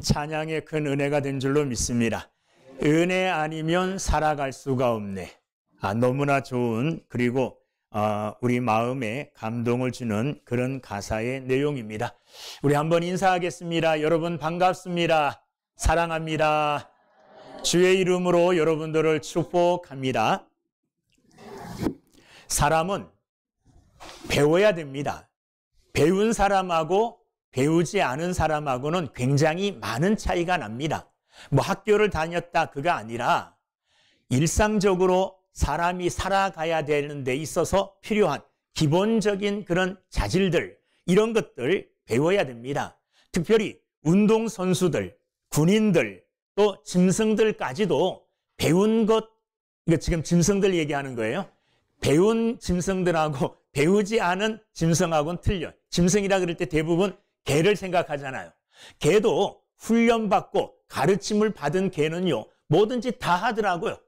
찬양의 큰 은혜가 된 줄로 믿습니다. 은혜 아니면 살아갈 수가 없네. 너무나 좋은, 그리고 우리 마음에 감동을 주는 그런 가사의 내용입니다. 우리 한번 인사하겠습니다. 여러분 반갑습니다. 사랑합니다. 주의 이름으로 여러분들을 축복합니다. 사람은 배워야 됩니다. 배운 사람하고 배우지 않은 사람하고는 굉장히 많은 차이가 납니다. 학교를 다녔다 그가 아니라 일상적으로 사람이 살아가야 되는 데 있어서 필요한 기본적인 그런 자질들, 이런 것들 배워야 됩니다. 특별히 운동선수들, 군인들, 또 짐승들까지도 배운 것, 이거 지금 짐승들 얘기하는 거예요. 배운 짐승들하고 배우지 않은 짐승하고는 틀려요. 짐승이라 그럴 때 대부분 개를 생각하잖아요. 개도 훈련받고 가르침을 받은 개는요, 뭐든지 다 하더라고요.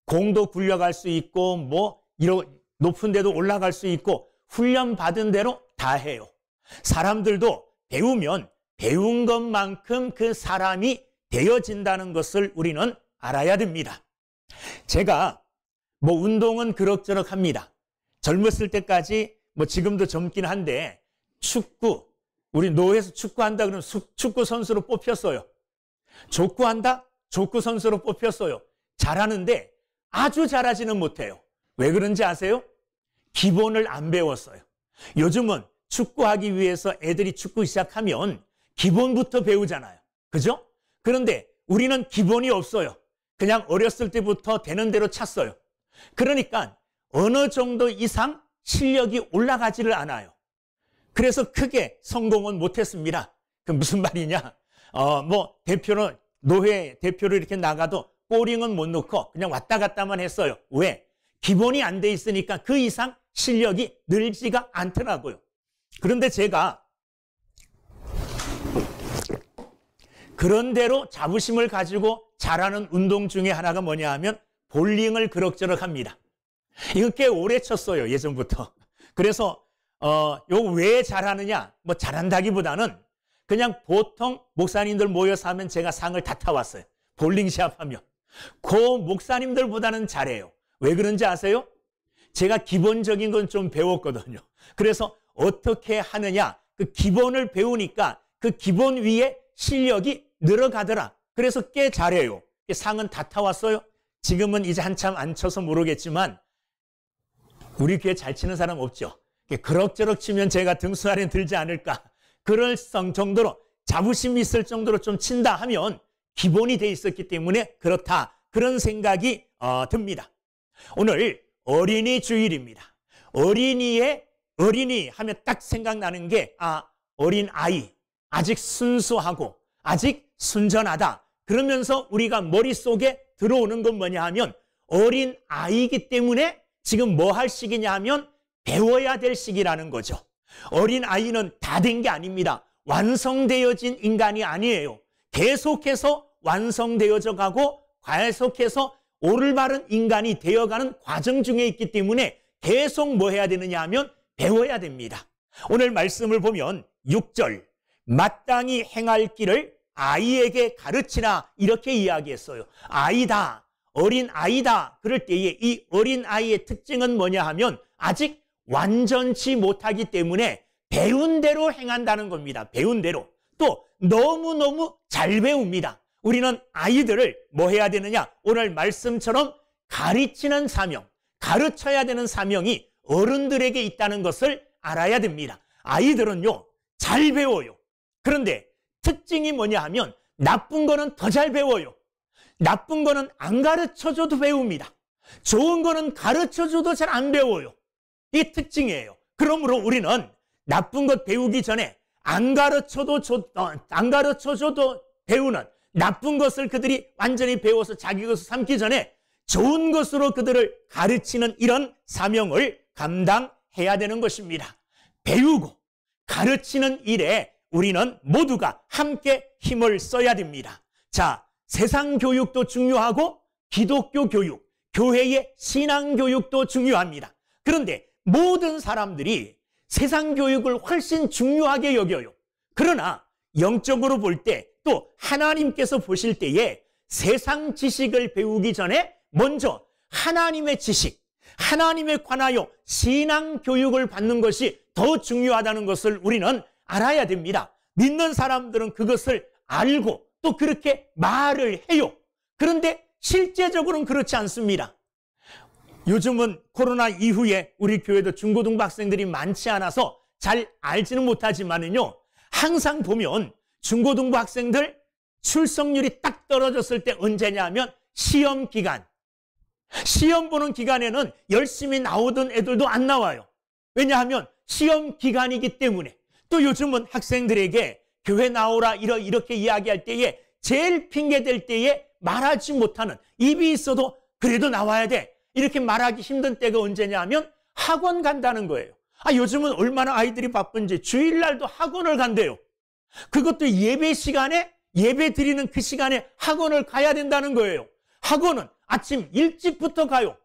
공도 굴려갈 수 있고, 이런 높은 데도 올라갈 수 있고, 훈련받은 대로 다 해요. 사람들도 배우면 배운 것만큼 그 사람이 되어진다는 것을 우리는 알아야 됩니다. 제가 운동은 그럭저럭 합니다. 젊었을 때까지, 지금도 젊긴 한데, 축구, 우리 노회에서 축구한다 그러면 축구 선수로 뽑혔어요. 족구한다? 족구 선수로 뽑혔어요. 잘하는데 아주 잘하지는 못해요. 왜 그런지 아세요? 기본을 안 배웠어요. 요즘은 축구하기 위해서 애들이 축구 시작하면 기본부터 배우잖아요. 그죠? 그런데 우리는 기본이 없어요. 그냥 어렸을 때부터 되는 대로 찼어요. 그러니까 어느 정도 이상 실력이 올라가지를 않아요. 그래서 크게 성공은 못했습니다. 그 무슨 말이냐? 노회 대표로 이렇게 나가도 골링은 못 넣고 그냥 왔다 갔다만 했어요. 왜? 기본이 안 돼 있으니까 그 이상 실력이 늘지가 않더라고요. 그런데 제가 그런 대로 자부심을 가지고 잘하는 운동 중에 하나가 뭐냐 하면 볼링을 그럭저럭 합니다. 이거 꽤 오래 쳤어요, 예전부터. 그래서 요거 왜 잘하느냐? 잘한다기보다는 그냥 보통 목사님들 모여서 하면 제가 상을 다 타왔어요. 볼링 시합하면. 그 목사님들보다는 잘해요. 왜 그런지 아세요? 제가 기본적인 건 좀 배웠거든요. 그래서 어떻게 하느냐? 그 기본을 배우니까 그 기본 위에 실력이 늘어가더라. 그래서 꽤 잘해요. 상은 다 타왔어요. 지금은 이제 한참 안 쳐서 모르겠지만 우리 교회 잘 치는 사람 없죠? 그럭저럭 치면 제가 등수 안에 들지 않을까. 그럴 정도로 자부심이 있을 정도로 좀 친다 하면 기본이 돼 있었기 때문에 그렇다. 그런 생각이 듭니다. 오늘 어린이 주일입니다. 어린이 하면 딱 생각나는 게 어린 아이, 아직 순수하고 아직 순전하다. 그러면서 우리가 머릿속에 들어오는 건 뭐냐 하면 어린 아이이기 때문에 지금 뭐 할 시기냐 하면 배워야 될 시기라는 거죠. 어린 아이는 다 된 게 아닙니다. 완성되어진 인간이 아니에요. 계속해서 완성되어져 가고 계속해서 올바른 인간이 되어가는 과정 중에 있기 때문에 계속 뭐 해야 되느냐 하면 배워야 됩니다. 오늘 말씀을 보면 6절, 마땅히 행할 길을 아이에게 가르치라, 이렇게 이야기했어요. 아이다, 어린 아이다. 그럴 때에 이 어린 아이의 특징은 뭐냐 하면 아직 완전치 못하기 때문에 배운 대로 행한다는 겁니다. 배운 대로. 또 너무너무 잘 배웁니다. 우리는 아이들을 뭐 해야 되느냐? 오늘 말씀처럼 가르치는 사명, 가르쳐야 되는 사명이 어른들에게 있다는 것을 알아야 됩니다. 아이들은요, 잘 배워요. 그런데 특징이 뭐냐 하면 나쁜 거는 더 잘 배워요. 나쁜 거는 안 가르쳐줘도 배웁니다. 좋은 거는 가르쳐줘도 잘 안 배워요. 이게 특징이에요. 그러므로 우리는 나쁜 것 배우기 전에 안 가르쳐줘도 배우는 나쁜 것을 그들이 완전히 배워서 자기 것을 삼기 전에 좋은 것으로 그들을 가르치는 이런 사명을 감당해야 되는 것입니다. 배우고 가르치는 일에 우리는 모두가 함께 힘을 써야 됩니다. 자, 세상 교육도 중요하고 기독교 교육, 교회의 신앙 교육도 중요합니다. 그런데 모든 사람들이 세상 교육을 훨씬 중요하게 여겨요. 그러나 영적으로 볼 때 또 하나님께서 보실 때에 세상 지식을 배우기 전에 먼저 하나님의 지식, 하나님에 관하여 신앙 교육을 받는 것이 더 중요하다는 것을 우리는 알아야 됩니다. 믿는 사람들은 그것을 알고 또 그렇게 말을 해요. 그런데 실제적으로는 그렇지 않습니다. 요즘은 코로나 이후에 우리 교회도 중고등부 학생들이 많지 않아서 잘 알지는 못하지만은요, 항상 보면 중고등부 학생들 출석률이 딱 떨어졌을 때 언제냐면 시험 기간. 시험 보는 기간에는 열심히 나오던 애들도 안 나와요. 왜냐하면 시험 기간이기 때문에. 또 요즘은 학생들에게 교회 나오라 이렇게 이야기할 때에 제일 핑계댈 때에 말하지 못하는, 입이 있어도 그래도 나와야 돼, 이렇게 말하기 힘든 때가 언제냐 하면 학원 간다는 거예요. 요즘은 얼마나 아이들이 바쁜지 주일날도 학원을 간대요. 그것도 예배 시간에, 예배 드리는 그 시간에 학원을 가야 된다는 거예요. 학원은 아침 일찍부터 가요.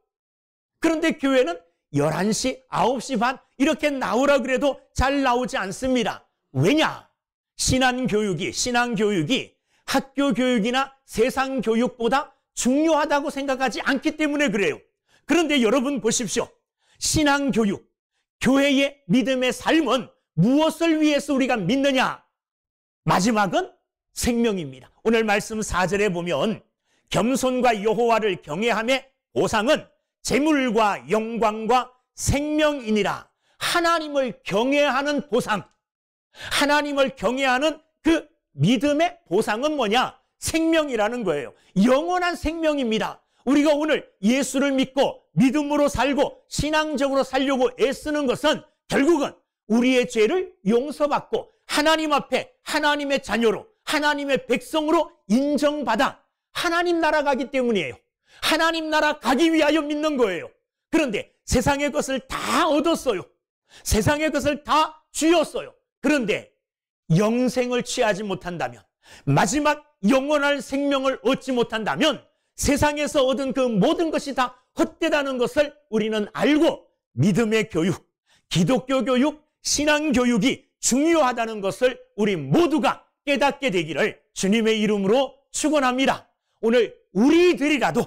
그런데 교회는 11시, 9시 반 이렇게 나오라 그래도 잘 나오지 않습니다. 왜냐? 신앙교육이 학교 교육이나 세상 교육보다 중요하다고 생각하지 않기 때문에 그래요. 그런데 여러분 보십시오. 신앙교육, 교회의 믿음의 삶은 무엇을 위해서 우리가 믿느냐? 마지막은 생명입니다. 오늘 말씀 4절에 보면 겸손과 여호와를 경외함의 보상은 재물과 영광과 생명이니라. 하나님을 경외하는 보상, 하나님을 경외하는 그 믿음의 보상은 뭐냐? 생명이라는 거예요. 영원한 생명입니다. 우리가 오늘 예수를 믿고 믿음으로 살고 신앙적으로 살려고 애쓰는 것은 결국은 우리의 죄를 용서받고 하나님 앞에 하나님의 자녀로, 하나님의 백성으로 인정받아 하나님 나라 가기 때문이에요. 하나님 나라 가기 위하여 믿는 거예요. 그런데 세상의 것을 다 얻었어요. 세상의 것을 다 쥐었어요. 그런데 영생을 취하지 못한다면, 마지막 영원한 생명을 얻지 못한다면 세상에서 얻은 그 모든 것이 다 헛되다는 것을 우리는 알고 믿음의 교육, 기독교 교육, 신앙 교육이 중요하다는 것을 우리 모두가 깨닫게 되기를 주님의 이름으로 축원합니다. 오늘 우리들이라도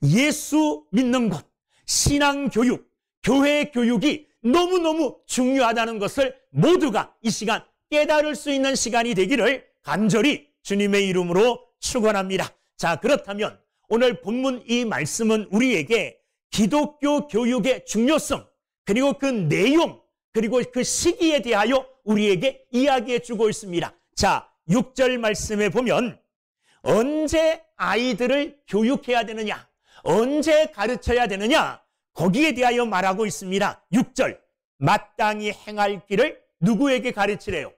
예수 믿는 것, 신앙 교육, 교회 교육이 너무너무 중요하다는 것을 모두가 이 시간 깨달을 수 있는 시간이 되기를 간절히 주님의 이름으로 축원합니다. 자, 그렇다면 오늘 본문 이 말씀은 우리에게 기독교 교육의 중요성, 그리고 그 내용, 그리고 그 시기에 대하여 우리에게 이야기해 주고 있습니다. 자, 6절 말씀에 보면 언제 아이들을 교육해야 되느냐, 언제 가르쳐야 되느냐, 거기에 대하여 말하고 있습니다. 6절, 마땅히 행할 길을 누구에게 가르치래요?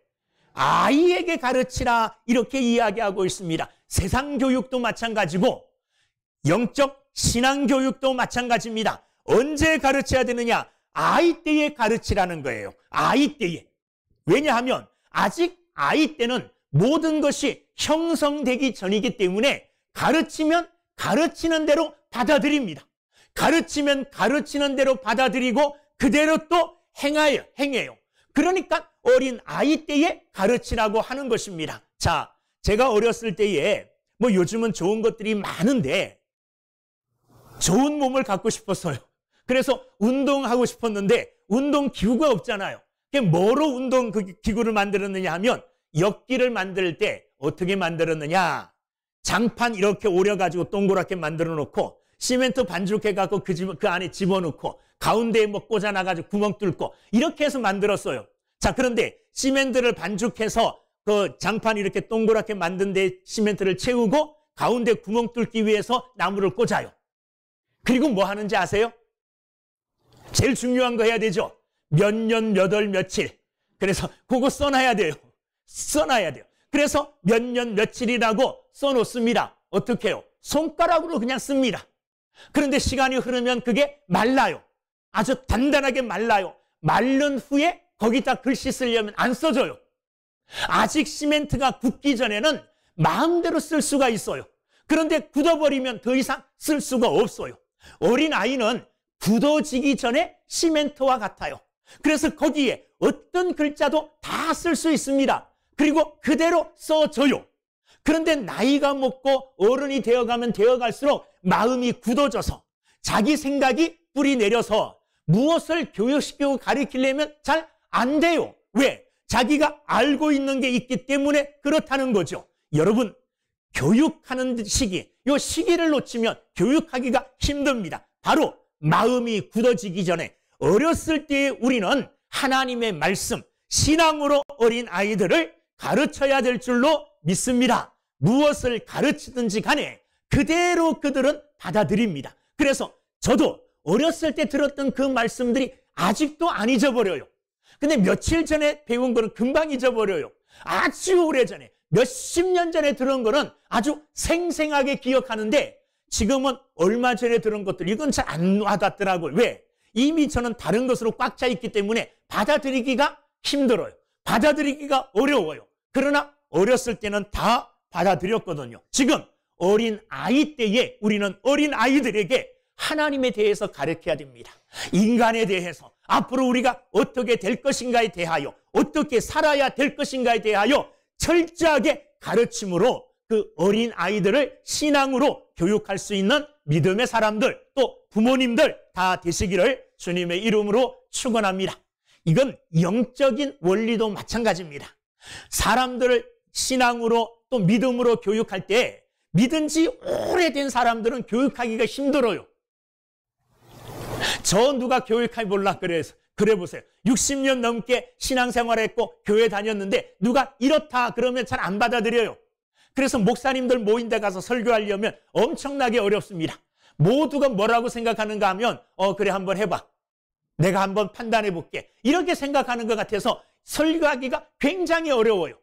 아이에게 가르치라, 이렇게 이야기하고 있습니다. 세상 교육도 마찬가지고 영적 신앙 교육도 마찬가지입니다. 언제 가르쳐야 되느냐? 아이 때에 가르치라는 거예요. 아이 때에. 왜냐하면 아직 아이 때는 모든 것이 형성되기 전이기 때문에 가르치면 가르치는 대로 받아들입니다. 가르치면 가르치는 대로 받아들이고 그대로 또 행해요. 그러니까 어린 아이 때에 가르치라고 하는 것입니다. 자, 제가 어렸을 때에 요즘은 좋은 것들이 많은데 좋은 몸을 갖고 싶었어요. 그래서 운동하고 싶었는데 운동 기구가 없잖아요. 뭐로 운동 기구를 만들었느냐 하면 역기를 만들 때 어떻게 만들었느냐, 장판 이렇게 오려가지고 동그랗게 만들어 놓고 시멘트 반죽해갖고 그 안에 집어넣고 가운데에 꽂아놔가지고 구멍 뚫고 이렇게 해서 만들었어요. 자, 그런데 시멘트를 반죽해서 그 장판 이렇게 동그랗게 만든 데 시멘트를 채우고 가운데 구멍 뚫기 위해서 나무를 꽂아요. 그리고 뭐 하는지 아세요? 제일 중요한 거 해야 되죠. 몇 년, 몇 월, 며칠. 그래서 그거 써놔야 돼요. 그래서 몇 년, 며칠이라고 써놓습니다. 어떻게 해요? 손가락으로 그냥 씁니다. 그런데 시간이 흐르면 그게 말라요. 아주 단단하게 말라요. 마른 후에 거기다 글씨 쓰려면 안 써져요. 아직 시멘트가 굳기 전에는 마음대로 쓸 수가 있어요. 그런데 굳어버리면 더 이상 쓸 수가 없어요. 어린 아이는 굳어지기 전에 시멘트와 같아요. 그래서 거기에 어떤 글자도 다 쓸 수 있습니다. 그리고 그대로 써줘요. 그런데 나이가 먹고 어른이 되어가면 되어갈수록 마음이 굳어져서 자기 생각이 뿌리 내려서 무엇을 교육시키고 가르치려면 잘 안 돼요. 왜? 자기가 알고 있는 게 있기 때문에 그렇다는 거죠. 여러분, 교육하는 시기, 이 시기를 놓치면 교육하기가 힘듭니다. 바로 마음이 굳어지기 전에 어렸을 때에 우리는 하나님의 말씀, 신앙으로 어린 아이들을 가르쳐야 될 줄로 믿습니다. 무엇을 가르치든지 간에 그대로 그들은 받아들입니다. 그래서 저도 어렸을 때 들었던 그 말씀들이 아직도 안 잊어버려요. 근데 며칠 전에 배운 거는 금방 잊어버려요. 아주 오래전에, 몇십 년 전에 들은 거는 아주 생생하게 기억하는데 지금은 얼마 전에 들은 것들, 이건 잘 안 와닿더라고요. 왜? 이미 저는 다른 것으로 꽉 차 있기 때문에 받아들이기가 힘들어요. 받아들이기가 어려워요. 그러나 어렸을 때는 다 받아들였거든요. 지금 어린 아이 때에 우리는 어린 아이들에게 하나님에 대해서 가르쳐야 됩니다. 인간에 대해서 앞으로 우리가 어떻게 될 것인가에 대하여, 어떻게 살아야 될 것인가에 대하여 철저하게 가르침으로 그 어린 아이들을 신앙으로 교육할 수 있는 믿음의 사람들, 또 부모님들 다 되시기를 주님의 이름으로 축원합니다. 이건 영적인 원리도 마찬가지입니다. 사람들을 신앙으로 또 믿음으로 교육할 때 믿은 지 오래된 사람들은 교육하기가 힘들어요. 저 누가 교육해 볼라 그래 보세요. 60년 넘게 신앙생활했고 교회 다녔는데 누가 이렇다 그러면 잘 안 받아들여요. 그래서 목사님들 모인 데 가서 설교하려면 엄청나게 어렵습니다. 모두가 뭐라고 생각하는가 하면 그래 한번 해봐. 내가 한번 판단해 볼게. 이렇게 생각하는 것 같아서 설교하기가 굉장히 어려워요.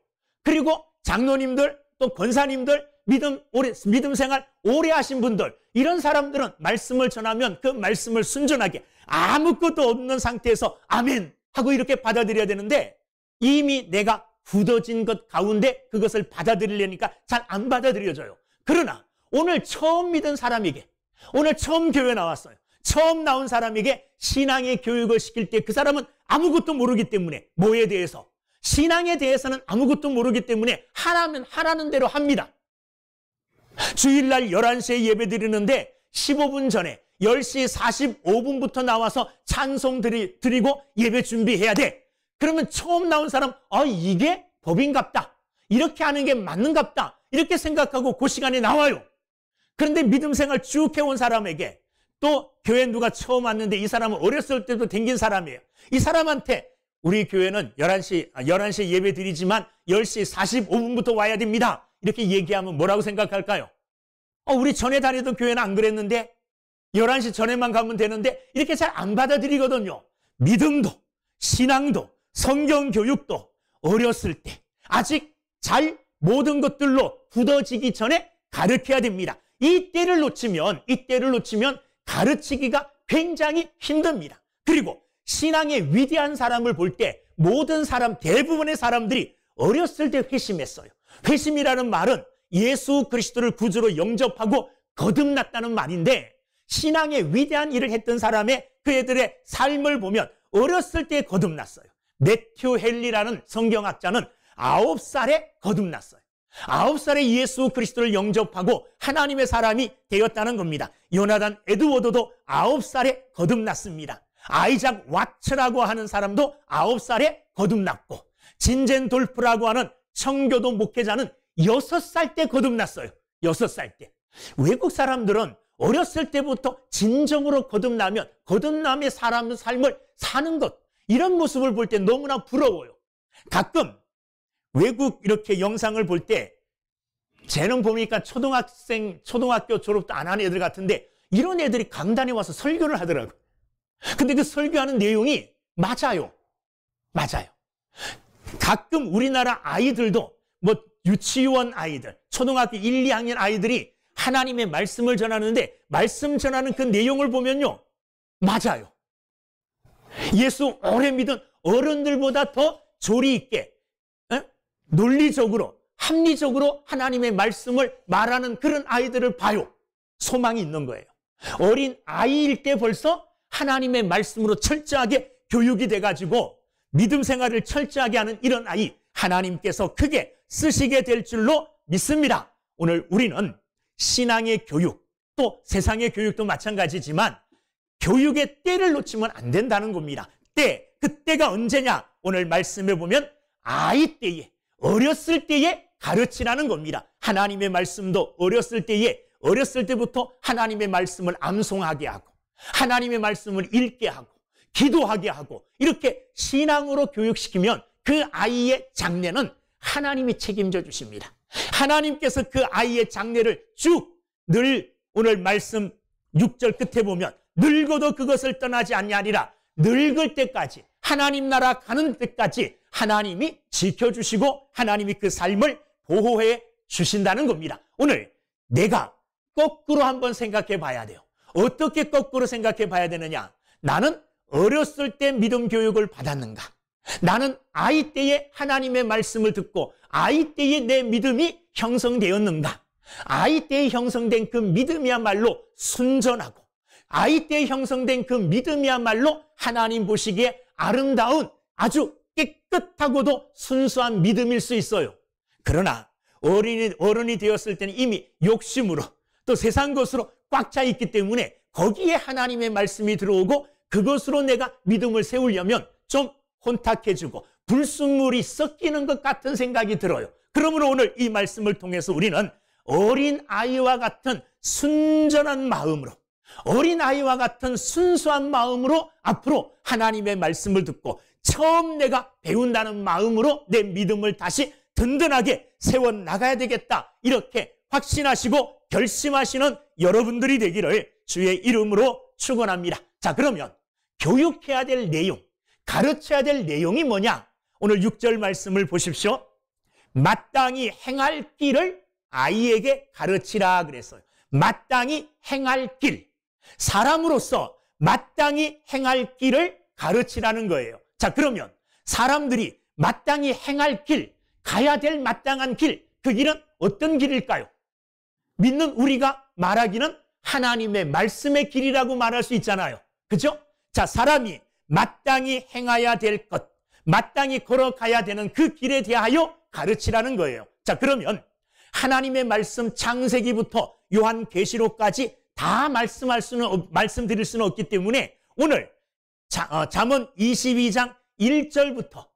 그리고 장로님들 또 권사님들 믿음 생활 오래 하신 분들, 이런 사람들은 말씀을 전하면 그 말씀을 순전하게 아무것도 없는 상태에서 아멘 하고 이렇게 받아들여야 되는데 이미 내가 굳어진 것 가운데 그것을 받아들이려니까 잘 안 받아들여져요. 그러나 오늘 처음 믿은 사람에게, 오늘 처음 교회 나왔어요. 처음 나온 사람에게 신앙의 교육을 시킬 때 그 사람은 아무것도 모르기 때문에, 뭐에 대해서? 신앙에 대해서는 아무것도 모르기 때문에 하라면 하라는 대로 합니다. 주일날 11시에 예배 드리는데 15분 전에 10시 45분부터 나와서 찬송 드리고 예배 준비해야 돼. 그러면 처음 나온 사람, 이게 법인갑다, 이렇게 하는 게 맞는갑다, 이렇게 생각하고 그 시간에 나와요. 그런데 믿음 생활 쭉 해온 사람에게, 또 교회 누가 처음 왔는데 이 사람은 어렸을 때도 댕긴 사람이에요. 이 사람한테 우리 교회는 11시에 예배 드리지만 10시 45분부터 와야 됩니다, 이렇게 얘기하면 뭐라고 생각할까요? 우리 전에 다니던 교회는 안 그랬는데 11시 전에만 가면 되는데, 이렇게 잘 안 받아들이거든요. 믿음도 신앙도 성경 교육도 어렸을 때 아직 잘 모든 것들로 굳어지기 전에 가르쳐야 됩니다. 이 때를 놓치면 가르치기가 굉장히 힘듭니다. 그리고 신앙의 위대한 사람을 볼 때 모든 사람, 대부분의 사람들이 어렸을 때 회심했어요. 회심이라는 말은 예수 그리스도를 구주로 영접하고 거듭났다는 말인데, 신앙의 위대한 일을 했던 사람의 그애들의 삶을 보면 어렸을 때 거듭났어요. 매튜 헨리라는 성경학자는 9살에 거듭났어요. 9살에 예수 그리스도를 영접하고 하나님의 사람이 되었다는 겁니다. 요나단 에드워드도 9살에 거듭났습니다. 아이작 와츠라고 하는 사람도 9살에 거듭났고, 진젠돌프라고 하는 청교도 목회자는 6살 때 거듭났어요. 6살 때. 외국 사람들은 어렸을 때부터 진정으로 거듭나면 거듭남의 사람의 삶을 사는 것, 이런 모습을 볼 때 너무나 부러워요. 가끔 외국 이렇게 영상을 볼 때 쟤는 보니까 초등학교 졸업도 안 한 애들 같은데 이런 애들이 강단에 와서 설교를 하더라고요. 근데 그 설교하는 내용이 맞아요. 가끔 우리나라 아이들도 유치원 아이들, 초등학교 1, 2학년 아이들이 하나님의 말씀을 전하는데 말씀 전하는 그 내용을 보면요, 맞아요. 예수 오래 믿은 어른들보다 더 조리 있게 논리적으로 합리적으로 하나님의 말씀을 말하는 그런 아이들을 봐요. 소망이 있는 거예요. 어린 아이일 때 벌써 하나님의 말씀으로 철저하게 교육이 돼가지고 믿음 생활을 철저하게 하는 이런 아이, 하나님께서 크게 쓰시게 될 줄로 믿습니다. 오늘 우리는 신앙의 교육, 또 세상의 교육도 마찬가지지만 교육의 때를 놓치면 안 된다는 겁니다. 그 때가 언제냐? 오늘 말씀해 보면 아이 때에, 어렸을 때에 가르치라는 겁니다. 하나님의 말씀도 어렸을 때부터 하나님의 말씀을 암송하게 하고, 하나님의 말씀을 읽게 하고, 기도하게 하고, 이렇게 신앙으로 교육시키면 그 아이의 장래는 하나님이 책임져 주십니다. 하나님께서 그 아이의 장래를 늘 오늘 말씀 6절 끝에 보면 늙어도 그것을 떠나지 아니하리라. 늙을 때까지, 하나님 나라 가는 때까지 하나님이 지켜주시고 하나님이 그 삶을 보호해 주신다는 겁니다. 오늘 내가 거꾸로 한번 생각해 봐야 돼요. 어떻게 거꾸로 생각해 봐야 되느냐? 나는 어렸을 때 믿음 교육을 받았는가? 나는 아이 때에 하나님의 말씀을 듣고 아이 때에 내 믿음이 형성되었는가? 아이 때에 형성된 그 믿음이야말로 순전하고, 아이 때에 형성된 그 믿음이야말로 하나님 보시기에 아름다운 아주 깨끗하고도 순수한 믿음일 수 있어요. 그러나 어른이 되었을 때는 이미 욕심으로 또 세상 것으로 꽉 차 있기 때문에 거기에 하나님의 말씀이 들어오고 그것으로 내가 믿음을 세우려면 좀 혼탁해지고 불순물이 섞이는 것 같은 생각이 들어요. 그러므로 오늘 이 말씀을 통해서 우리는 어린아이와 같은 순전한 마음으로, 어린아이와 같은 순수한 마음으로 앞으로 하나님의 말씀을 듣고 처음 내가 배운다는 마음으로 내 믿음을 다시 든든하게 세워나가야 되겠다, 이렇게 확신하시고 결심하시는 여러분들이 되기를 주의 이름으로 축원합니다. 자, 그러면 교육해야 될 내용, 가르쳐야 될 내용이 뭐냐? 오늘 6절 말씀을 보십시오. 마땅히 행할 길을 아이에게 가르치라 그랬어요. 마땅히 행할 길, 사람으로서 마땅히 행할 길을 가르치라는 거예요. 자, 그러면 사람들이 마땅히 행할 길, 가야 될 마땅한 길, 그 길은 어떤 길일까요? 믿는 우리가 말하기는 하나님의 말씀의 길이라고 말할 수 있잖아요. 그죠? 자, 사람이 마땅히 행해야 될 것, 마땅히 걸어가야 되는 그 길에 대하여 가르치라는 거예요. 자, 그러면 하나님의 말씀 창세기부터 요한계시록까지 다 말씀드릴 수는 없기 때문에 오늘 잠언 22장 1절부터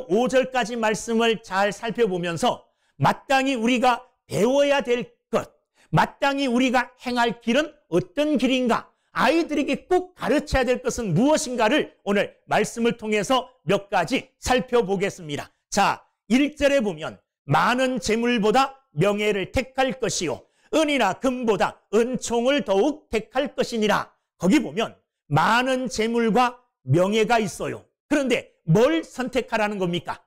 5절까지 말씀을 잘 살펴보면서 마땅히 우리가 배워야 될 것, 마땅히 우리가 행할 길은 어떤 길인가, 아이들에게 꼭 가르쳐야 될 것은 무엇인가를 오늘 말씀을 통해서 몇 가지 살펴보겠습니다. 자, 1절에 보면 많은 재물보다 명예를 택할 것이요 은이나 금보다 은총을 더욱 택할 것이니라. 거기 보면 많은 재물과 명예가 있어요. 그런데 뭘 선택하라는 겁니까?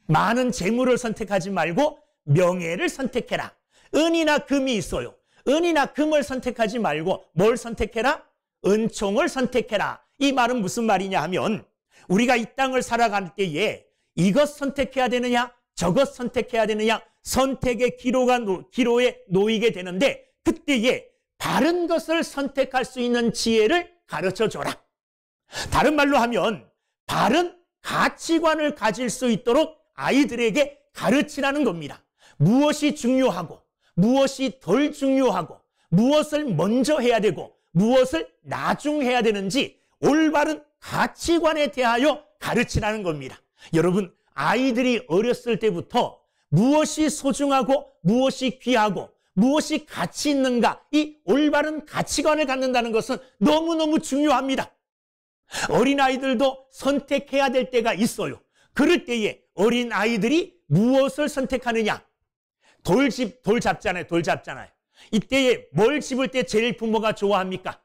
많은 재물을 선택하지 말고 명예를 선택해라. 은이나 금이 있어요. 은이나 금을 선택하지 말고 뭘 선택해라? 은총을 선택해라. 이 말은 무슨 말이냐 하면 우리가 이 땅을 살아갈 때에 이것 선택해야 되느냐, 저것 선택해야 되느냐, 선택의 기로에 놓이게 되는데 그때에 바른 것을 선택할 수 있는 지혜를 가르쳐줘라. 다른 말로 하면 바른 가치관을 가질 수 있도록 아이들에게 가르치라는 겁니다. 무엇이 중요하고 무엇이 덜 중요하고 무엇을 먼저 해야 되고 무엇을 나중해야 되는지 올바른 가치관에 대하여 가르치라는 겁니다. 여러분, 아이들이 어렸을 때부터 무엇이 소중하고 무엇이 귀하고 무엇이 가치 있는가, 이 올바른 가치관을 갖는다는 것은 너무너무 중요합니다. 어린아이들도 선택해야 될 때가 있어요. 그럴 때에 어린아이들이 무엇을 선택하느냐? 돌 잡잖아요. 이때에 뭘 집을 때 제일 부모가 좋아합니까?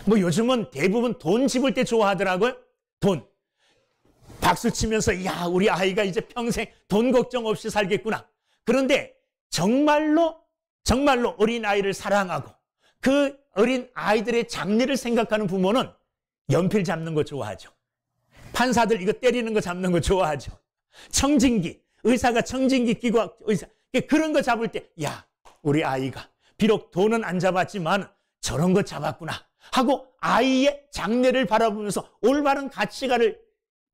뭐 요즘은 대부분 돈 집을 때 좋아하더라고요. 돈. 박수 치면서 야, 우리 아이가 이제 평생 돈 걱정 없이 살겠구나. 그런데 정말로 어린아이를 사랑하고 그 어린아이들의 장래를 생각하는 부모는 연필 잡는 거 좋아하죠. 판사들 이거 때리는 거 잡는 거 좋아하죠. 청진기, 의사가 청진기 끼고 그런 거 잡을 때 야, 우리 아이가 비록 돈은 안 잡았지만 저런 거 잡았구나 하고 아이의 장래를 바라보면서 올바른 가치관을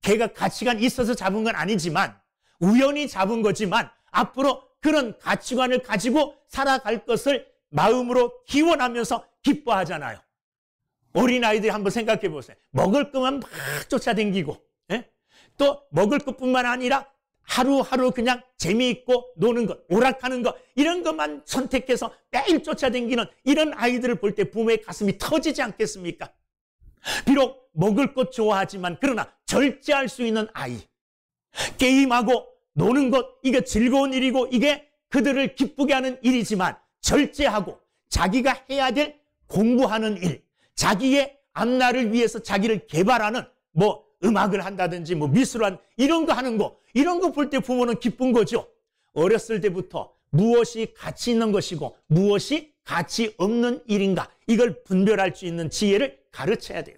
걔가 가치관이 있어서 잡은 건 아니지만 우연히 잡은 거지만 앞으로 그런 가치관을 가지고 살아갈 것을 마음으로 기원하면서 기뻐하잖아요. 어린아이들이 한번 생각해 보세요. 먹을 것만 막 쫓아다니고, 예? 또 먹을 것뿐만 아니라 하루하루 그냥 재미있고 노는 것, 오락하는 것, 이런 것만 선택해서 매일 쫓아다니는 이런 아이들을 볼 때 부모의 가슴이 터지지 않겠습니까? 비록 먹을 것 좋아하지만 그러나 절제할 수 있는 아이, 게임하고 노는 것, 이게 즐거운 일이고 이게 그들을 기쁘게 하는 일이지만 절제하고 자기가 해야 될 공부하는 일, 자기의 앞날을 위해서 자기를 개발하는 뭐 음악을 한다든지 뭐 미술을 이런 거 하는 거, 이런 거 볼 때 부모는 기쁜 거죠. 어렸을 때부터 무엇이 가치 있는 것이고 무엇이 가치 없는 일인가, 이걸 분별할 수 있는 지혜를 가르쳐야 돼요.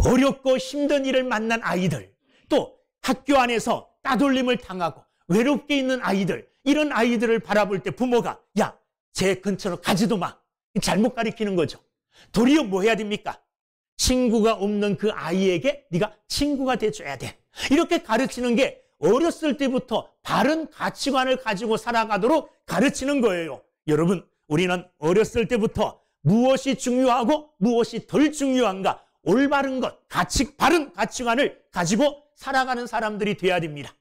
어렵고 힘든 일을 만난 아이들, 또 학교 안에서 따돌림을 당하고 외롭게 있는 아이들, 이런 아이들을 바라볼 때 부모가 야, 제 근처로 가지도 마, 잘못 가리키는 거죠. 도리어 뭐 해야 됩니까? 친구가 없는 그 아이에게 네가 친구가 돼줘야 돼. 이렇게 가르치는 게 어렸을 때부터 바른 가치관을 가지고 살아가도록 가르치는 거예요. 여러분, 우리는 어렸을 때부터 무엇이 중요하고 무엇이 덜 중요한가, 올바른 것, 바른 가치관을 가지고 살아가는 사람들이 돼야 됩니다.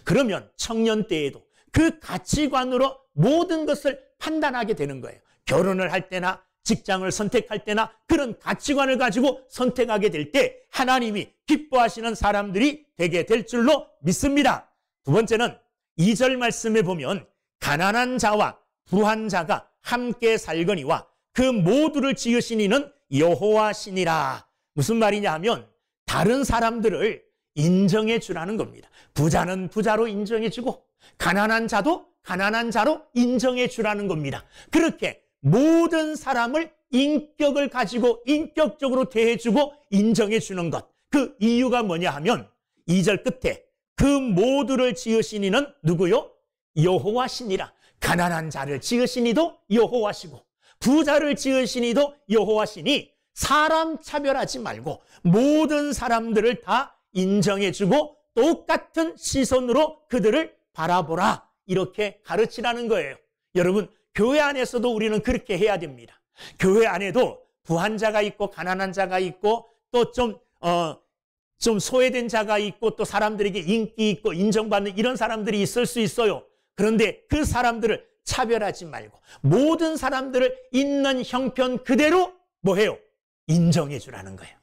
그러면 청년 때에도 그 가치관으로 모든 것을 판단하게 되는 거예요. 결혼을 할 때나 직장을 선택할 때나 그런 가치관을 가지고 선택하게 될 때 하나님이 기뻐하시는 사람들이 되게 될 줄로 믿습니다. 두 번째는 2절 말씀에 보면 가난한 자와 부한 자가 함께 살거니와 그 모두를 지으신 이는 여호와시니라. 무슨 말이냐 하면 다른 사람들을 인정해 주라는 겁니다. 부자는 부자로 인정해 주고 가난한 자도 가난한 자로 인정해 주라는 겁니다. 그렇게 모든 사람을 인격을 가지고 인격적으로 대해주고 인정해 주는 것, 그 이유가 뭐냐 하면 2절 끝에 그 모두를 지으신 이는 누구요? 여호와시니라. 가난한 자를 지으신 이도 여호와시고 부자를 지으신 이도 여호와시니 사람 차별하지 말고 모든 사람들을 다 인정해주고 똑같은 시선으로 그들을 바라보라, 이렇게 가르치라는 거예요. 여러분, 교회 안에서도 우리는 그렇게 해야 됩니다. 교회 안에도 부한 자가 있고 가난한 자가 있고 또 좀 소외된 자가 있고 또 사람들에게 인기 있고 인정받는 이런 사람들이 있을 수 있어요. 그런데 그 사람들을 차별하지 말고 모든 사람들을 있는 형편 그대로 뭐 해요? 인정해 주라는 거예요.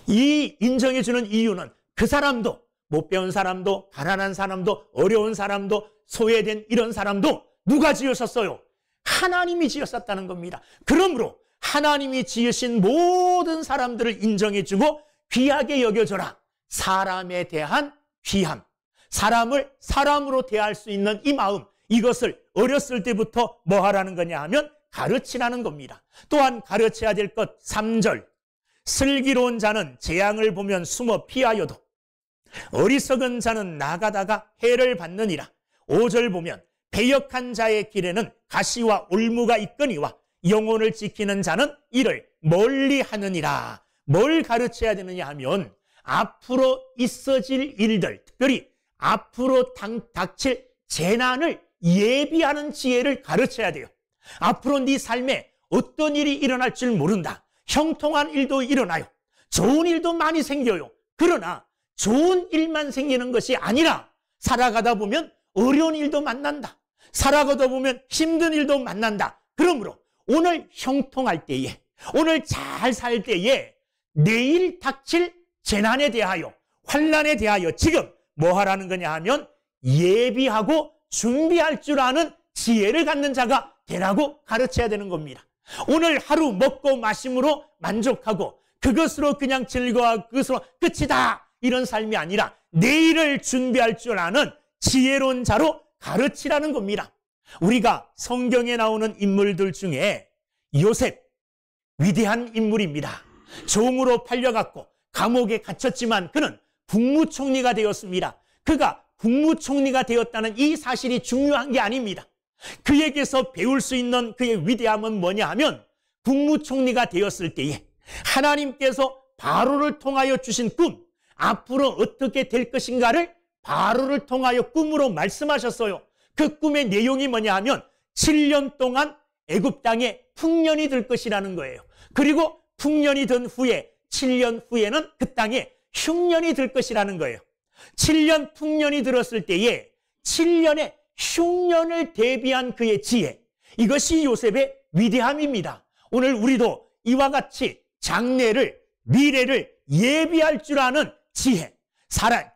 이 인정해 주는 이유는 그 사람도, 못 배운 사람도, 가난한 사람도, 어려운 사람도, 소외된 이런 사람도 누가 지으셨어요? 하나님이 지으셨다는 겁니다. 그러므로 하나님이 지으신 모든 사람들을 인정해 주고 귀하게 여겨줘라. 사람에 대한 귀함, 사람을 사람으로 대할 수 있는 이 마음, 이것을 어렸을 때부터 뭐 하라는 거냐 하면 가르치라는 겁니다. 또한 가르쳐야 될 것 3절, 슬기로운 자는 재앙을 보면 숨어 피하여도 어리석은 자는 나가다가 해를 받느니라. 5절 보면 배역한 자의 길에는 가시와 올무가 있거니와 영혼을 지키는 자는 이를 멀리 하느니라. 뭘 가르쳐야 되느냐 하면 앞으로 있어질 일들, 특별히 앞으로 닥칠 재난을 예비하는 지혜를 가르쳐야 돼요. 앞으로 네 삶에 어떤 일이 일어날 줄 모른다. 형통한 일도 일어나요. 좋은 일도 많이 생겨요. 그러나 좋은 일만 생기는 것이 아니라 살아가다 보면 어려운 일도 만난다. 살아가다 보면 힘든 일도 만난다. 그러므로 오늘 형통할 때에, 오늘 잘 살 때에 내일 닥칠 재난에 대하여, 환난에 대하여 지금 뭐 하라는 거냐 하면 예비하고 준비할 줄 아는 지혜를 갖는 자가 되라고 가르쳐야 되는 겁니다. 오늘 하루 먹고 마심으로 만족하고 그것으로 그냥 즐거워하고 그것으로 끝이다, 이런 삶이 아니라 내일을 준비할 줄 아는 지혜로운 자로 가르치라는 겁니다. 우리가 성경에 나오는 인물들 중에 요셉, 위대한 인물입니다. 종으로 팔려갔고 감옥에 갇혔지만 그는 국무총리가 되었습니다. 그가 국무총리가 되었다는 이 사실이 중요한 게 아닙니다. 그에게서 배울 수 있는 그의 위대함은 뭐냐 하면 국무총리가 되었을 때에 하나님께서 바로를 통하여 주신 꿈, 앞으로 어떻게 될 것인가를 바로를 통하여 꿈으로 말씀하셨어요. 그 꿈의 내용이 뭐냐 하면 7년 동안 애굽 땅에 풍년이 들 것이라는 거예요. 그리고 풍년이 든 후에 7년 후에는 그 땅에 흉년이 들 것이라는 거예요. 7년 풍년이 들었을 때에 7년의 흉년을 대비한 그의 지혜, 이것이 요셉의 위대함입니다. 오늘 우리도 이와 같이 장래를, 미래를 예비할 줄 아는 지혜,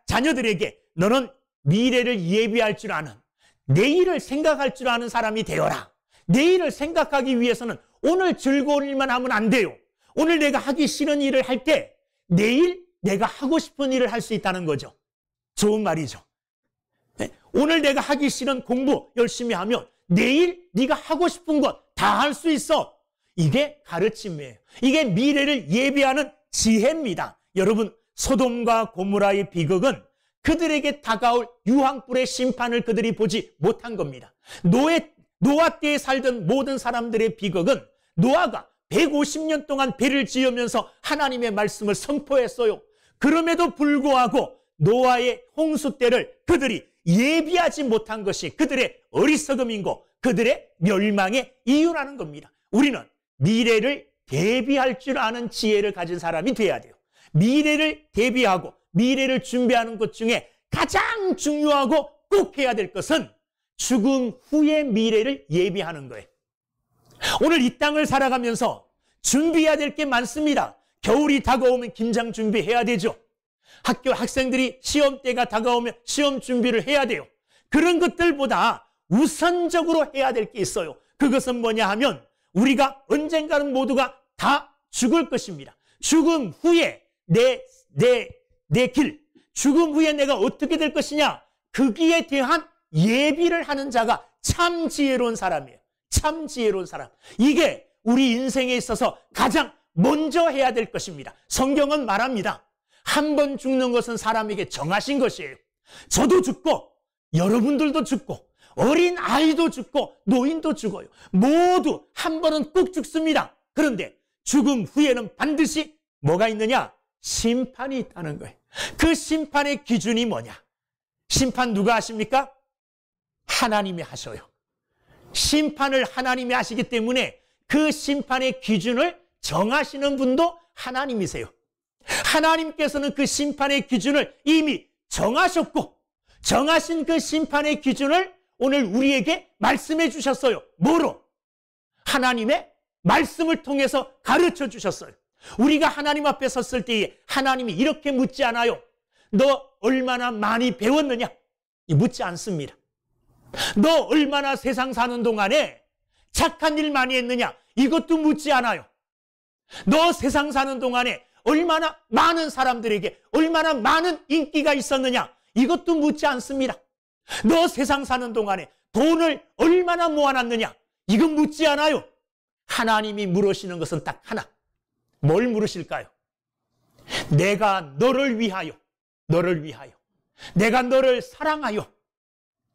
자녀들에게 너는 미래를 예비할 줄 아는, 내일을 생각할 줄 아는 사람이 되어라. 내일을 생각하기 위해서는 오늘 즐거운 일만 하면 안 돼요. 오늘 내가 하기 싫은 일을 할 때 내일 내가 하고 싶은 일을 할 수 있다는 거죠. 좋은 말이죠. 오늘 내가 하기 싫은 공부 열심히 하면 내일 네가 하고 싶은 것 다 할 수 있어. 이게 가르침이에요. 이게 미래를 예비하는 지혜입니다. 여러분, 소돔과 고모라의 비극은 그들에게 다가올 유황불의 심판을 그들이 보지 못한 겁니다. 노아 때에 살던 모든 사람들의 비극은 노아가 150년 동안 배를 지으면서 하나님의 말씀을 선포했어요. 그럼에도 불구하고 노아의 홍수 때를 그들이 예비하지 못한 것이 그들의 어리석음이고 그들의 멸망의 이유라는 겁니다. 우리는 미래를 대비할 줄 아는 지혜를 가진 사람이 돼야 돼요. 미래를 대비하고 미래를 준비하는 것 중에 가장 중요하고 꼭 해야 될 것은 죽음 후의 미래를 예비하는 거예요. 오늘 이 땅을 살아가면서 준비해야 될 게 많습니다. 겨울이 다가오면 김장 준비해야 되죠. 학교 학생들이 시험 때가 다가오면 시험 준비를 해야 돼요. 그런 것들보다 우선적으로 해야 될 게 있어요. 그것은 뭐냐 하면 우리가 언젠가는 모두가 다 죽을 것입니다. 죽음 후에 내 길, 죽음 후에 내가 어떻게 될 것이냐, 거기에 대한 예비를 하는 자가 참 지혜로운 사람이에요. 참 지혜로운 사람. 이게 우리 인생에 있어서 가장 먼저 해야 될 것입니다. 성경은 말합니다. 한 번 죽는 것은 사람에게 정하신 것이에요. 저도 죽고 여러분들도 죽고 어린 아이도 죽고 노인도 죽어요. 모두 한 번은 꼭 죽습니다. 그런데 죽음 후에는 반드시 뭐가 있느냐? 심판이 있다는 거예요. 그 심판의 기준이 뭐냐? 심판 누가 하십니까? 하나님이 하셔요. 심판을 하나님이 하시기 때문에 그 심판의 기준을 정하시는 분도 하나님이세요. 하나님께서는 그 심판의 기준을 이미 정하셨고 정하신 그 심판의 기준을 오늘 우리에게 말씀해 주셨어요. 뭐로? 하나님의 말씀을 통해서 가르쳐 주셨어요. 우리가 하나님 앞에 섰을 때에 하나님이 이렇게 묻지 않아요. 너 얼마나 많이 배웠느냐? 묻지 않습니다. 너 얼마나 세상 사는 동안에 착한 일 많이 했느냐? 이것도 묻지 않아요. 너 세상 사는 동안에 얼마나 많은 사람들에게 얼마나 많은 인기가 있었느냐? 이것도 묻지 않습니다. 너 세상 사는 동안에 돈을 얼마나 모아놨느냐? 이건 묻지 않아요. 하나님이 물으시는 것은 딱 하나. 뭘 물으실까요? 내가 너를 위하여 내가 너를 사랑하여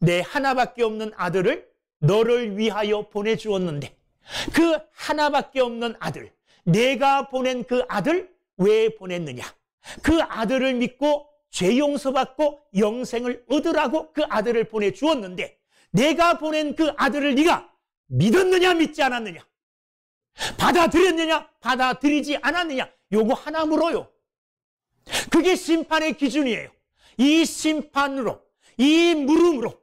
내 하나밖에 없는 아들을 너를 위하여 보내주었는데 그 하나밖에 없는 아들, 내가 보낸 그 아들 왜 보냈느냐? 그 아들을 믿고 죄 용서받고 영생을 얻으라고 그 아들을 보내주었는데 내가 보낸 그 아들을 네가 믿었느냐 믿지 않았느냐? 받아들였느냐 받아들이지 않았느냐? 요거 하나 물어요. 그게 심판의 기준이에요. 이 심판으로, 이 물음으로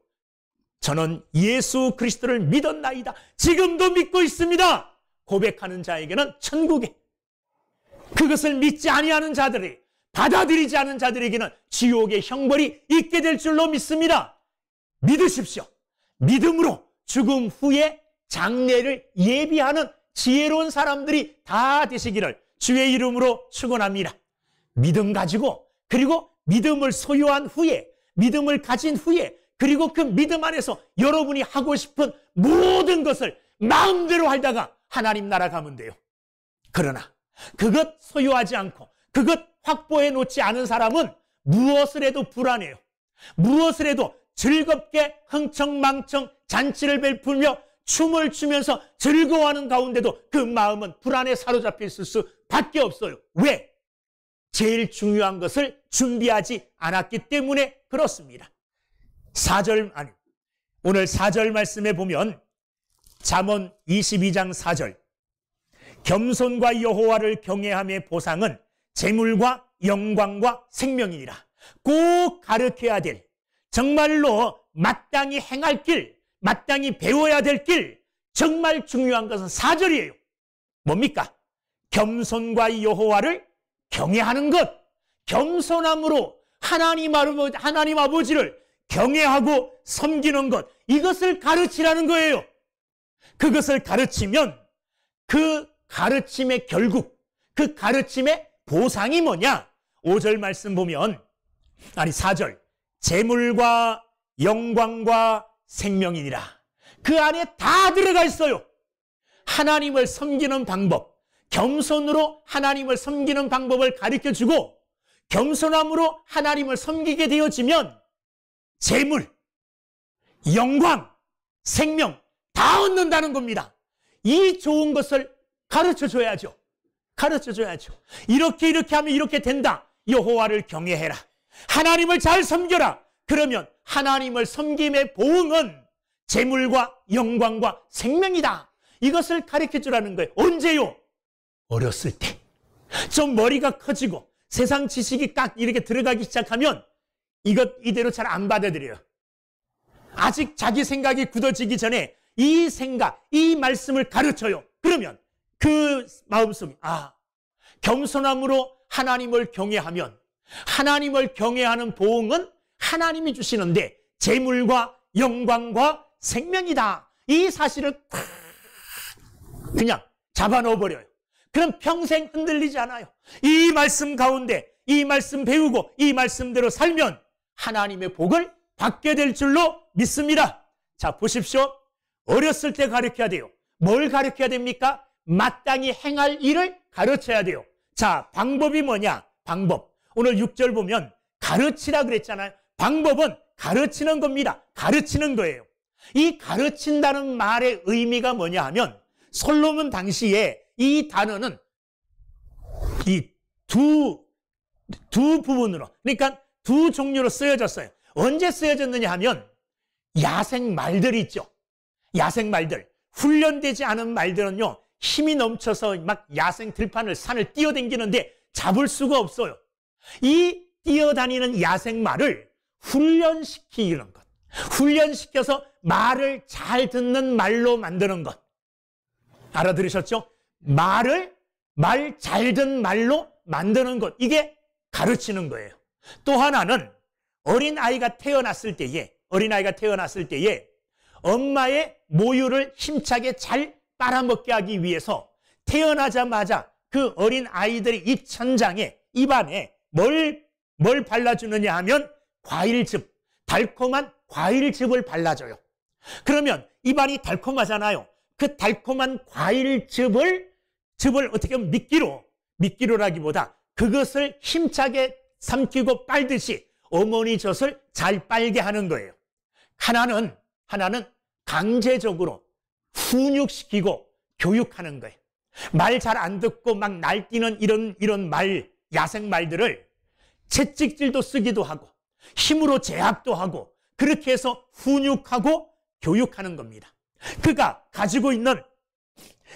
저는 예수 그리스도를 믿었나이다, 지금도 믿고 있습니다 고백하는 자에게는 천국에, 그것을 믿지 아니하는 자들이, 받아들이지 않은 자들에게는 지옥의 형벌이 있게 될 줄로 믿습니다. 믿으십시오. 믿음으로 죽음 후에 장래를 예비하는 지혜로운 사람들이 다 되시기를 주의 이름으로 축원합니다. 믿음 가지고, 그리고 믿음을 소유한 후에, 믿음을 가진 후에, 그리고 그 믿음 안에서 여러분이 하고 싶은 모든 것을 마음대로 하다가 하나님 나라 가면 돼요. 그러나 그것 소유하지 않고 그것 확보해 놓지 않은 사람은 무엇을 해도 불안해요. 무엇을 해도 즐겁게 흥청망청 잔치를 베풀며 춤을 추면서 즐거워하는 가운데도 그 마음은 불안에 사로잡혀 있을 수밖에 없어요. 왜? 제일 중요한 것을 준비하지 않았기 때문에 그렇습니다. 4절, 아니, 오늘 4절 말씀에 보면 잠언 22장 4절, 겸손과 여호와를 경외함의 보상은 재물과 영광과 생명이니라. 꼭 가르쳐야 될, 정말로 마땅히 행할 길, 마땅히 배워야 될 길, 정말 중요한 것은 4절이에요. 뭡니까? 겸손과 여호와를 경외하는 것, 겸손함으로 하나님 아버지를 경외하고 섬기는 것, 이것을 가르치라는 거예요. 그것을 가르치면 그 가르침의 결국, 그 가르침의 보상이 뭐냐? 5절 말씀 보면, 아니 4절, 재물과 영광과 생명이니라. 그 안에 다 들어가 있어요. 하나님을 섬기는 방법, 겸손으로 하나님을 섬기는 방법을 가르쳐주고, 겸손함으로 하나님을 섬기게 되어지면 재물, 영광, 생명 다 얻는다는 겁니다. 이 좋은 것을 가르쳐줘야죠. 가르쳐줘야죠. 이렇게 하면 이렇게 된다. 여호와를 경외해라. 하나님을 잘 섬겨라. 그러면 하나님을 섬김의 보응은 재물과 영광과 생명이다. 이것을 가르쳐주라는 거예요. 언제요? 어렸을 때. 좀 머리가 커지고 세상 지식이 딱 이렇게 들어가기 시작하면 이것 이대로 잘 안 받아들여요. 아직 자기 생각이 굳어지기 전에 이 생각, 이 말씀을 가르쳐요. 그러면 그 마음속에 겸손함으로 하나님을 경외하면 하나님을 경외하는 보응은 하나님이 주시는데 재물과 영광과 생명이다. 이 사실을 그냥 잡아넣어버려요. 그럼 평생 흔들리지 않아요. 이 말씀 가운데 이 말씀 배우고 이 말씀대로 살면 하나님의 복을 받게 될 줄로 믿습니다. 자, 보십시오. 어렸을 때 가르쳐야 돼요. 뭘 가르쳐야 됩니까? 마땅히 행할 일을 가르쳐야 돼요. 자, 방법이 뭐냐? 방법. 오늘 6절 보면 가르치라 그랬잖아요. 방법은 가르치는 겁니다. 가르치는 거예요. 이 가르친다는 말의 의미가 뭐냐 하면 솔로몬 당시에 이 단어는 이 두 부분으로, 그러니까 두 종류로 쓰여졌어요. 언제 쓰여졌느냐 하면 야생 말들이 있죠. 야생 말들. 훈련되지 않은 말들은요, 힘이 넘쳐서 막 야생 들판을 산을 뛰어다니는데 잡을 수가 없어요. 이 뛰어다니는 야생 말을 훈련시키는 것. 훈련시켜서 말을 잘 듣는 말로 만드는 것. 알아들으셨죠? 말 잘 듣는 말로 만드는 것. 이게 가르치는 거예요. 또 하나는 어린아이가 태어났을 때에 엄마의 모유를 힘차게 잘 빨아먹게 하기 위해서 태어나자마자 그 어린아이들의 입천장에, 입안에 뭘 발라주느냐 하면 과일즙, 달콤한 과일즙을 발라줘요. 그러면 입안이 달콤하잖아요. 그 달콤한 과일즙을 어떻게 보면 미끼로라기보다 그것을 힘차게 삼키고 빨듯이 어머니 젖을 잘 빨게 하는 거예요. 하나는 강제적으로 훈육시키고 교육하는 거예요. 말 잘 안 듣고 막 날뛰는 이런 말, 야생 말들을 채찍질도 쓰기도 하고 힘으로 제압도 하고 그렇게 해서 훈육하고 교육하는 겁니다.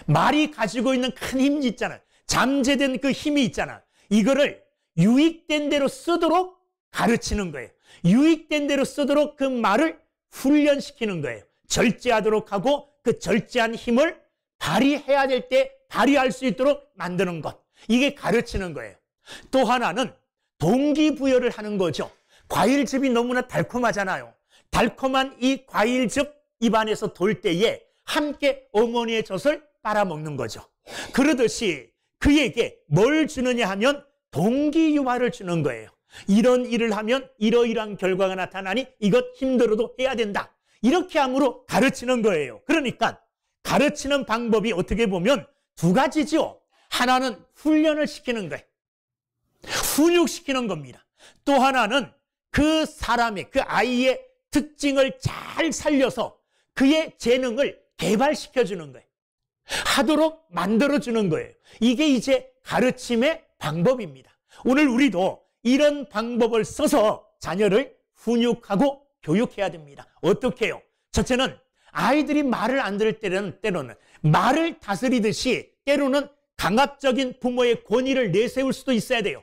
말이 가지고 있는 큰 힘이 있잖아요. 잠재된 그 힘이 있잖아. 이거를 유익된 대로 쓰도록 가르치는 거예요. 유익된 대로 쓰도록 그 말을 훈련시키는 거예요. 절제하도록 하고 그 절제한 힘을 발휘해야 될 때 발휘할 수 있도록 만드는 것. 이게 가르치는 거예요. 또 하나는 동기부여를 하는 거죠. 과일즙이 너무나 달콤하잖아요. 달콤한 이 과일즙 입안에서 돌 때에 함께 어머니의 젖을 빨아먹는 거죠. 그러듯이 그에게 뭘 주느냐 하면 동기유발을 주는 거예요. 이런 일을 하면 이러이러한 결과가 나타나니 이것 힘들어도 해야 된다. 이렇게 함으로 가르치는 거예요. 그러니까 가르치는 방법이 어떻게 보면 두 가지죠. 하나는 훈련을 시키는 거예요. 훈육시키는 겁니다. 또 하나는 그 사람의, 그 아이의 특징을 잘 살려서 그의 재능을 개발시켜주는 거예요. 하도록 만들어주는 거예요. 이게 이제 가르침의 방법입니다. 오늘 우리도 이런 방법을 써서 자녀를 훈육하고 교육해야 됩니다. 어떻게 해요? 첫째는 아이들이 말을 안 들을 때로는 말을 다스리듯이 때로는 강압적인 부모의 권위를 내세울 수도 있어야 돼요.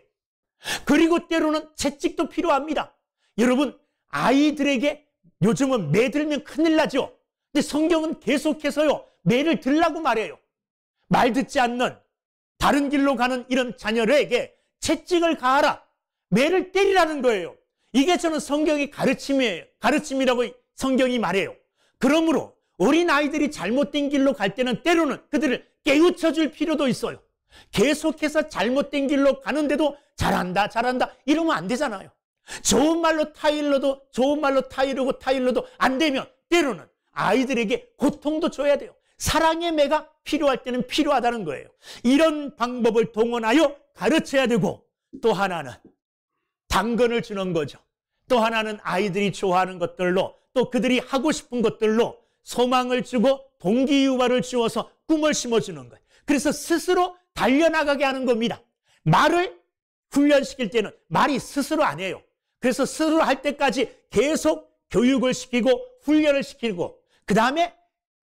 그리고 때로는 채찍도 필요합니다. 여러분, 아이들에게 요즘은 매 들면 큰일 나죠. 근데 성경은 계속해서요, 매를 들라고 말해요. 말 듣지 않는 다른 길로 가는 이런 자녀에게 채찍을 가하라, 매를 때리라는 거예요. 이게 저는 성경의 가르침이라고 성경이 말해요. 그러므로 어린 아이들이 잘못된 길로 갈 때는 때로는 그들을 깨우쳐 줄 필요도 있어요. 계속해서 잘못된 길로 가는데도 잘한다 이러면 안 되잖아요. 좋은 말로 타일러도 안 되면 때로는 아이들에게 고통도 줘야 돼요. 사랑의 매가 필요할 때는 필요하다는 거예요. 이런 방법을 동원하여 가르쳐야 되고, 또 하나는 당근을 주는 거죠. 또 하나는 아이들이 좋아하는 것들로, 또 그들이 하고 싶은 것들로 소망을 주고 동기유발을 주어서 꿈을 심어주는 거예요. 그래서 스스로 달려나가게 하는 겁니다. 말을 훈련시킬 때는 말이 스스로 안 해요. 그래서 스스로 할 때까지 계속 교육을 시키고 훈련을 시키고, 그 다음에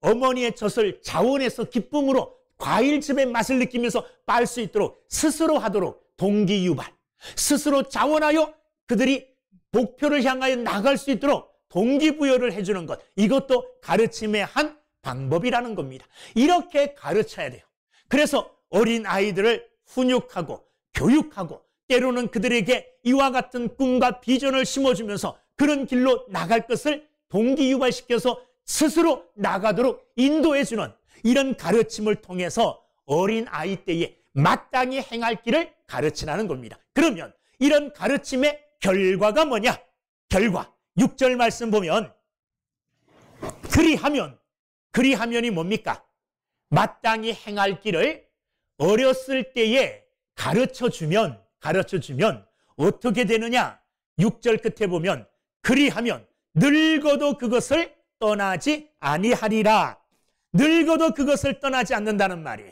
어머니의 젖을 자원해서 기쁨으로 과일즙의 맛을 느끼면서 빨 수 있도록 스스로 하도록 동기유발, 스스로 자원하여 그들이 목표를 향하여 나갈 수 있도록 동기부여를 해주는 것, 이것도 가르침의 한 방법이라는 겁니다. 이렇게 가르쳐야 돼요. 그래서 어린 아이들을 훈육하고 교육하고 때로는 그들에게 이와 같은 꿈과 비전을 심어주면서 그런 길로 나갈 것을 동기유발시켜서 스스로 나가도록 인도해주는 이런 가르침을 통해서 어린 아이 때에 마땅히 행할 길을 가르치라는 겁니다. 그러면 이런 가르침의 결과가 뭐냐? 결과 6절 말씀 보면 그리하면이 뭡니까? 마땅히 행할 길을 어렸을 때에 가르쳐주면 어떻게 되느냐? 6절 끝에 보면 그리하면 늙어도 그것을 떠나지 아니하리라. 늙어도 그것을 떠나지 않는다는 말이에요.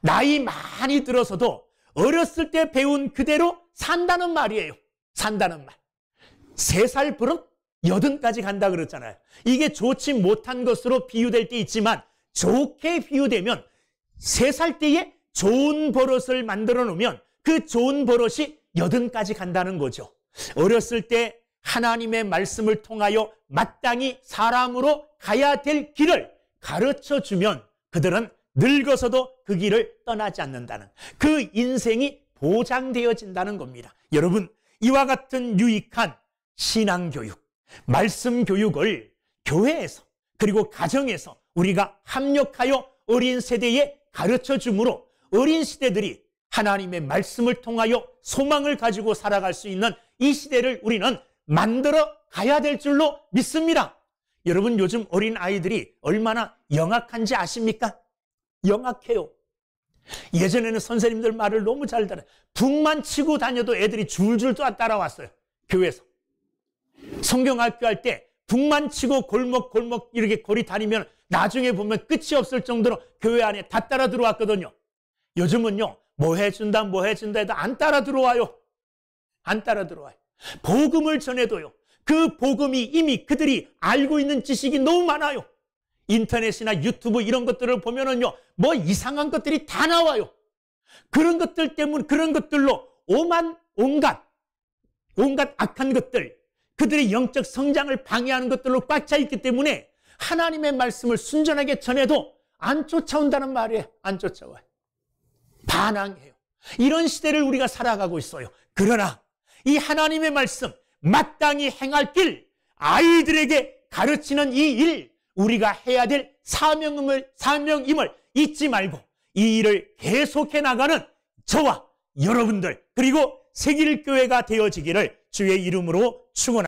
나이 많이 들어서도 어렸을 때 배운 그대로 산다는 말이에요. 산다는 말. 3살 버릇 80까지 간다 그랬잖아요. 이게 좋지 못한 것으로 비유될 때 있지만 좋게 비유되면 3살 때에 좋은 버릇을 만들어 놓으면 그 좋은 버릇이 80까지 간다는 거죠. 어렸을 때 하나님의 말씀을 통하여 마땅히 사람으로 가야 될 길을 가르쳐주면 그들은 늙어서도 그 길을 떠나지 않는다는, 그 인생이 보장되어진다는 겁니다. 여러분, 이와 같은 유익한 신앙교육, 말씀교육을 교회에서 그리고 가정에서 우리가 합력하여 어린 세대에 가르쳐주므로 어린 시대들이 하나님의 말씀을 통하여 소망을 가지고 살아갈 수 있는 이 시대를 우리는 만들어 가야 될 줄로 믿습니다. 여러분, 요즘 어린 아이들이 얼마나 영악한지 아십니까? 영악해요. 예전에는 선생님들 말을 너무 잘 들어요. 북만 치고 다녀도 애들이 줄줄 따라왔어요. 교회에서 성경학교 할 때 북만 치고 골목 이렇게 거리 다니면 나중에 보면 끝이 없을 정도로 교회 안에 다 따라 들어왔거든요. 요즘은요, 뭐 해준다 해도 안 따라 들어와요. 안 따라 들어와요. 복음을 전해도요, 그 복음이 이미 그들이 알고 있는 지식이 너무 많아요. 인터넷이나 유튜브 이런 것들을 보면은요, 뭐 이상한 것들이 다 나와요. 그런 것들 때문에, 그런 것들로 온갖 악한 것들, 그들의 영적 성장을 방해하는 것들로 꽉 차 있기 때문에 하나님의 말씀을 순전하게 전해도 안 쫓아온다는 말이에요. 안 쫓아와요. 반항해요. 이런 시대를 우리가 살아가고 있어요. 그러나 이 하나님의 말씀, 마땅히 행할 길, 아이들에게 가르치는 이 일, 우리가 해야 될 사명임을 잊지 말고 이 일을 계속해 나가는 저와 여러분들, 그리고 새길교회가 되어지기를 주의 이름으로 축원합니다.